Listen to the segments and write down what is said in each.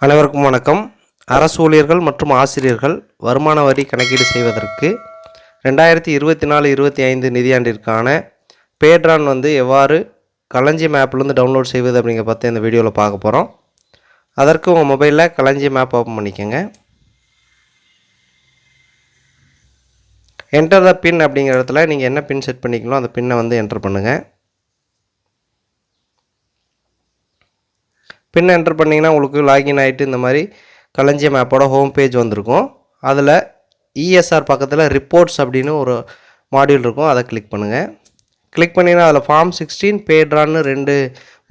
அனைவருக்கும் வணக்கம். அரசு ஊழியர்கள் மற்றும் ஆசிரியர்கள் வருமான வரி கணக்கீடு செய்வதற்கு 2024-25 நிதியாண்டிற்கான பேட்ரான் எவ்வாறு களஞ்சியம் ஆப்லேருந்து டவுன்லோட் செய்வது அப்படிங்கிற பற்றி இந்த வீடியோவில் பார்க்க போகிறோம். அதற்கு உங்கள் மொபைலில் களஞ்சியம் ஆப் ஓப்பன் பண்ணிக்கோங்க. என்டர் த பின் அப்படிங்கிற இடத்துல நீங்கள் என்ன பின் செட் பண்ணிக்கணும் அந்த பின்னை என்டர் பண்ணுங்கள். பின் என்டர் பண்ணிங்கன்னா உங்களுக்கு லாகின் ஆகிட்டு இந்த மாதிரி களஞ்சியம் ஆப்போட ஹோம் பேஜ் வந்திருக்கும். அதில் இஎஸ்ஆர் பக்கத்தில் ரிப்போர்ட்ஸ் அப்படின்னு ஒரு மாடியூல் இருக்கும். அதை கிளிக் பண்ணுங்கள். கிளிக் பண்ணிங்கன்னா அதில் ஃபார்ம் 16 பேட்ரான்னு 2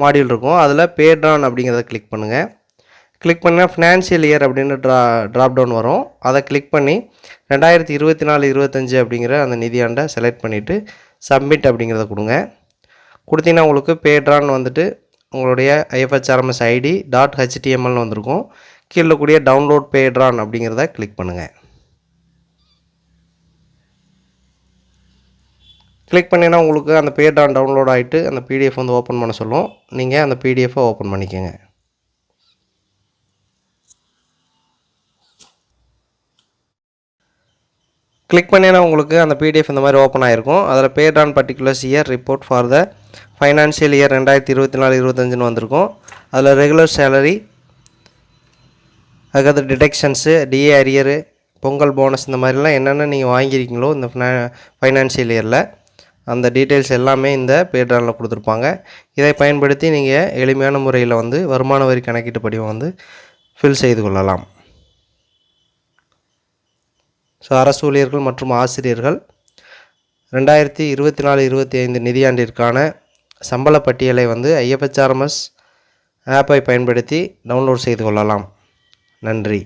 மாடியூல் இருக்கும். அதில் பேட்ரான் அப்படிங்கிறத கிளிக் பண்ணுங்கள். கிளிக் பண்ணிங்கன்னா ஃபினான்ஷியல் இயர் அப்படின்னு ட்ராப் டவுன் வரும். அதை கிளிக் பண்ணி 2024-25 அப்படிங்கிற அந்த நிதியாண்டை செலக்ட் பண்ணிவிட்டு சப்மிட் அப்படிங்கிறத கொடுங்க. கொடுத்தீங்கன்னா உங்களுக்கு பேட்ரான் உங்களுடைய IFHRMS ஐடி .htmlனு வந்திருக்கும். கீழே கூடிய டவுன்லோட் பேட்ரான் அப்படிங்கிறத கிளிக் பண்ணுங்கள். கிளிக் பண்ணினா உங்களுக்கு அந்த பேட்ரான் டவுன்லோட் ஆகிட்டு அந்த PDF ஓப்பன் பண்ண சொல்லும். நீங்கள் அந்த PDFஐ ஓப்பன் பண்ணிக்கோங்க. கிளிக் பண்ணினா உங்களுக்கு அந்த PDF இந்த மாதிரி ஓப்பன் ஆகிருக்கும். அதில் patron particulars year report for the financial year 2024-25 வந்திருக்கும். அதில் ரெகுலர் சேலரி, அதுக்கடுத்து டிடெக்ஷன்ஸு, DA அரியரு, பொங்கல் போனஸ் இந்த மாதிரிலாம் என்னென்ன நீங்கள் வாங்கியிருக்கீங்களோ இந்த ஃபைனான்ஷியல் இயரில் அந்த டீட்டெயில்ஸ் எல்லாமே இந்த பேட்ரானில் கொடுத்துருப்பாங்க. இதை பயன்படுத்தி நீங்கள் எளிமையான முறையில் வருமான வரி கணக்கீட்டு படிவம் ஃபில் செய்து கொள்ளலாம். ஸோ அரசு ஊழியர்கள் மற்றும் ஆசிரியர்கள் 2024-25 நிதியாண்டிற்கான சம்பள பட்டியலை IFHRMS ஆப்பை பயன்படுத்தி டவுன்லோட் செய்து கொள்ளலாம். நன்றி.